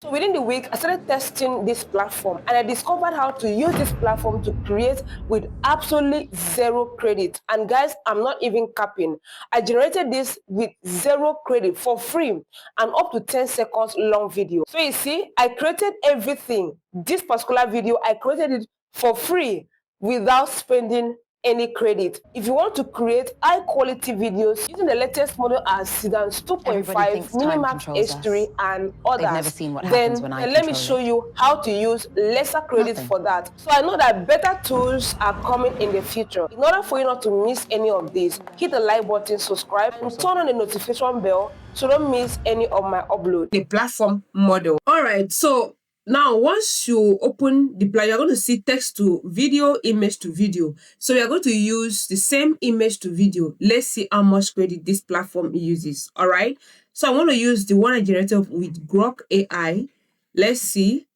So within the week, I started testing this platform and I discovered how to use this platform to create with absolutely zero credit. And guys, I'm not even capping. I generated this with zero credit for free and up to 10 seconds long video. So you see, I created everything. This particular video, I created it for free without spending any credit. If you want to create high quality videos using the latest model as Seedance 2.5, MiniMax H3 and others, then let me show you how to use lesser credit for that. So I know that better tools are coming in the future. In order for you not to miss any of these, hit the like button, subscribe, and turn on the notification bell so don't miss any of my uploads. The platform model. All right, so now, once you open the plan, you're going to see text to video, image to video. So we are going to use the same image to video. Let's see how much credit this platform uses. All right. So I want to use the one I generated with Grok AI. Let's see.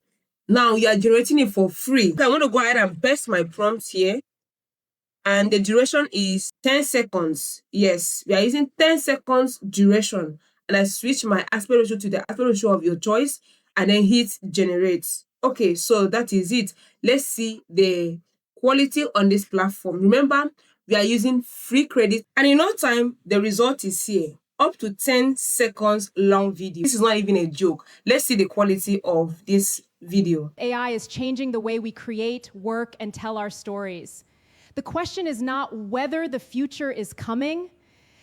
Now you are generating it for free. Okay, I want to go ahead and paste my prompt here. And the duration is 10 seconds. Yes, we are using 10 seconds duration. And I switch my aspect ratio to the aspect ratio of your choice and then hit generate. Okay, so that is it. Let's see the quality on this platform. Remember, we are using free credit and in no time, the result is here. Up to 10 seconds long video. This is not even a joke. Let's see the quality of this video. AI is changing the way we create, work, and tell our stories. The question is not whether the future is coming.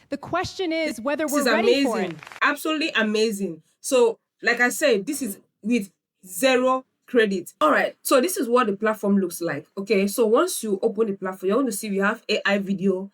The question is whether we're ready for it. Absolutely amazing. So, like I said, this is with zero credit. All right. So this is what the platform looks like. Okay. So once you open the platform, you're going to see we have AI video,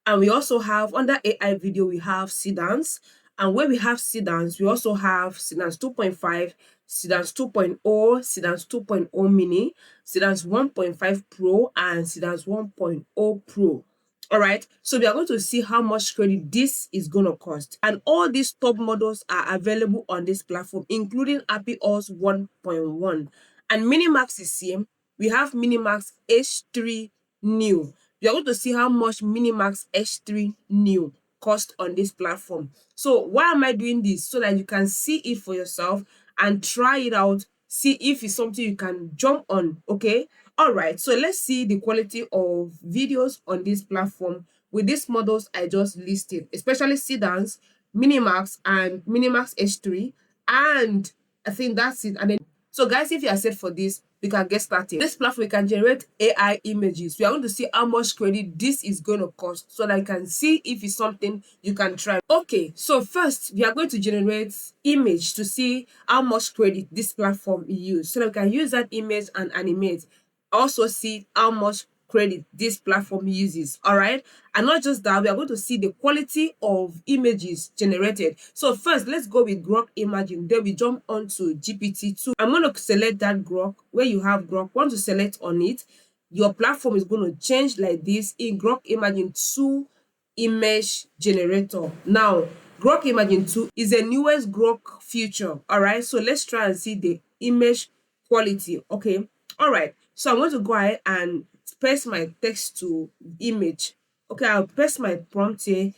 and we also have under AI video, we have Seedance. And where we have Seedance, we also have Seedance 2.5, Seedance 2.0, Seedance 2.0 mini, Seedance 1.5 Pro, and Seedance 1.0 Pro. All right, so we are going to see how much credit this is going to cost. And all these top models are available on this platform, including Happy Us 1.1. And MiniMax is same. We have MiniMax H3 new. We are going to see how much MiniMax H3 new cost on this platform. So why am I doing this? So that you can see it for yourself and try it out, see if it's something you can jump on. Okay. All right, so let's see the quality of videos on this platform with these models I just listed, especially Seedance, MiniMax, and MiniMax H3. And I think that's it. And then, so guys, if you are set for this, we can get started. This platform, we can generate AI images. We are going to see how much credit this is going to cost so that you can see if it's something you can try. Okay, so first, we are going to generate image to see how much credit this platform uses so that we can use that image and animate. Also see how much credit this platform uses. All right, and not just that, we are going to see the quality of images generated. So first, let's go with Grok Imaging, then we jump on to GPT-2. I'm going to select that Grok. Where you have Grok, once you select on it, your platform is going to change like this in Grok Imaging 2 image generator. Now Grok Imaging 2 is the newest Grok feature. All right, so let's try and see the image quality. Okay, all right, so I'm going to go ahead and paste my text to image. Okay, I'll paste my prompt here.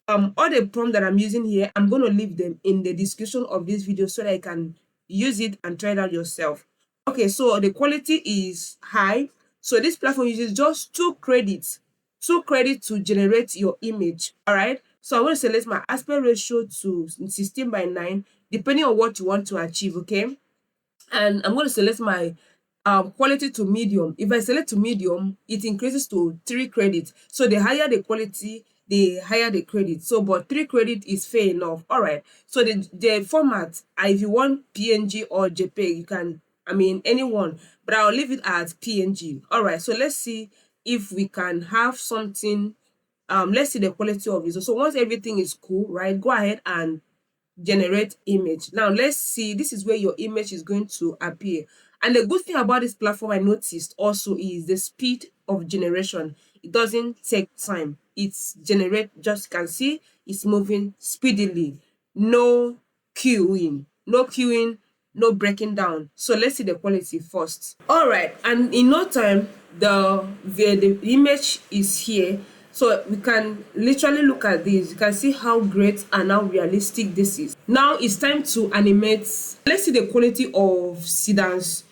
All the prompt that I'm using here, I'm going to leave them in the description of this video so that you can use it and try it out yourself. Okay, so the quality is high. So this platform uses just 2 credits to generate your image. All right, so I'm going to select my aspect ratio to 16:9, depending on what you want to achieve. Okay, and I'm going to select my quality to medium. If I select to medium, it increases to 3 credits. So the higher the quality, the higher the credit. So, but 3 credit is fair enough. All right. So the format, if you want PNG or JPEG, you can, I mean, anyone, but I'll leave it as PNG. All right. So let's see if we can have something. Let's see the quality of it. So once everything is cool, right, go ahead and generate image. Now let's see, this is where your image is going to appear. And the good thing about this platform I noticed also is the speed of generation. It doesn't take time. It's generate, just can see it's moving speedily. No queuing, no breaking down. So let's see the quality first. All right, and in no time the image is here. So we can literally look at this. You can see how great and how realistic this is. Now it's time to animate. Let's see the quality of Seedance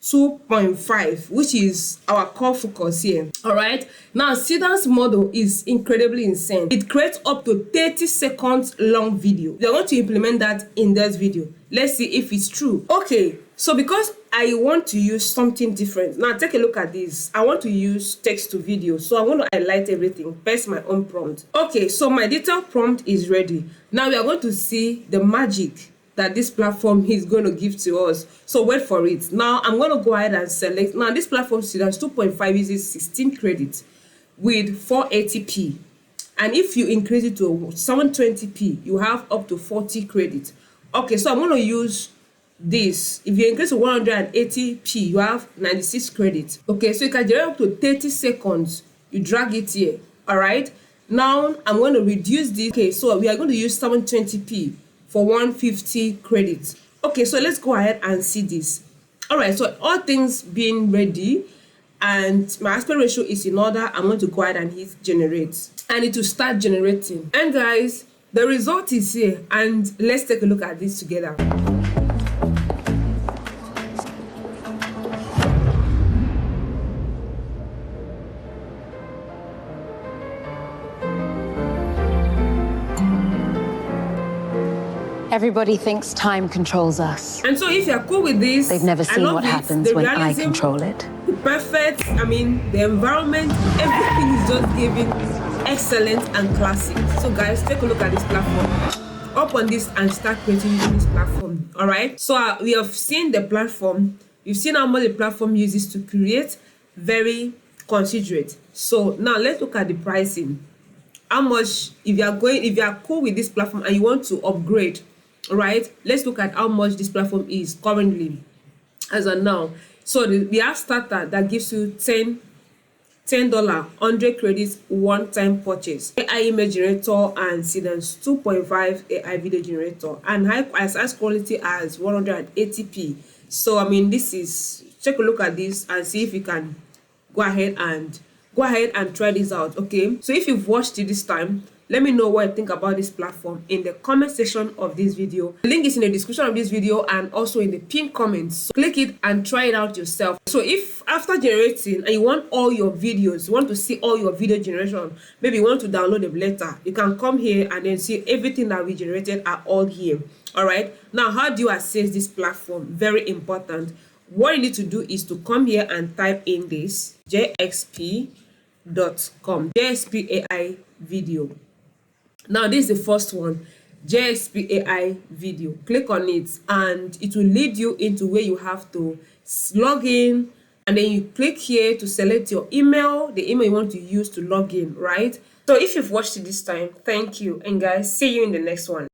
2.5, which is our core focus here. All right, now Seedance model is incredibly insane. It creates up to 30 seconds long video. We are going to implement that in this video. Let's see if it's true. Okay, so because I want to use something different, now take a look at this. I want to use text to video, so I want to highlight everything, paste my own prompt. Okay, so my detailed prompt is ready. Now we are going to see the magic that this platform is going to give to us. So wait for it. Now I'm going to go ahead and select. Now this platform Seedance 2.5 uses 16 credits with 480p, and if you increase it to 720p, you have up to 40 credits. Okay, so I'm going to use this. If you increase to 180p, you have 96 credits. Okay, so you can generate up to 30 seconds. You drag it here. All right, now I'm going to reduce this. Okay, so we are going to use 720p for 150 credits. Okay, so let's go ahead and see this. All right, so all things being ready and my aspect ratio is in order, I'm going to go ahead and hit generate, and it will start generating. And guys, the result is here, and let's take a look at this together. Everybody thinks time controls us. And so if you're cool with this, They've never seen what happens when I control it. Perfect. I mean, the environment, everything is just giving excellent and classic. So guys, take a look at this platform. Up on this and start creating using this platform. All right. So we have seen the platform. You've seen how much the platform uses to create. Very considerate. So now let's look at the pricing. How much, if you are cool with this platform and you want to upgrade, right? Let's look at how much this platform is currently as of now. So we have starter that gives you $10, 100 credits, one-time purchase. AI image generator and Seedance 2.5 AI video generator, and as quality as 180p. So I mean, this is, take a look at this and see if you can go ahead and try this out. Okay, so if you've watched it this time, let me know what you think about this platform in the comment section of this video. The link is in the description of this video and also in the pinned comments. So click it and try it out yourself. So if after generating and you want all your videos, you want to see all your video generation, maybe you want to download them later, you can come here and then see everything that we generated are all here. All right, now how do you access this platform? Very important. What you need to do is to come here and type in this JXP.com, JXP AI video. Now this is the first one, JXP AI video. Click on it and it will lead you into where you have to log in, and then you click here to select your email, the email you want to use to log in, right? So if you've watched it this time, thank you, and guys, see you in the next one.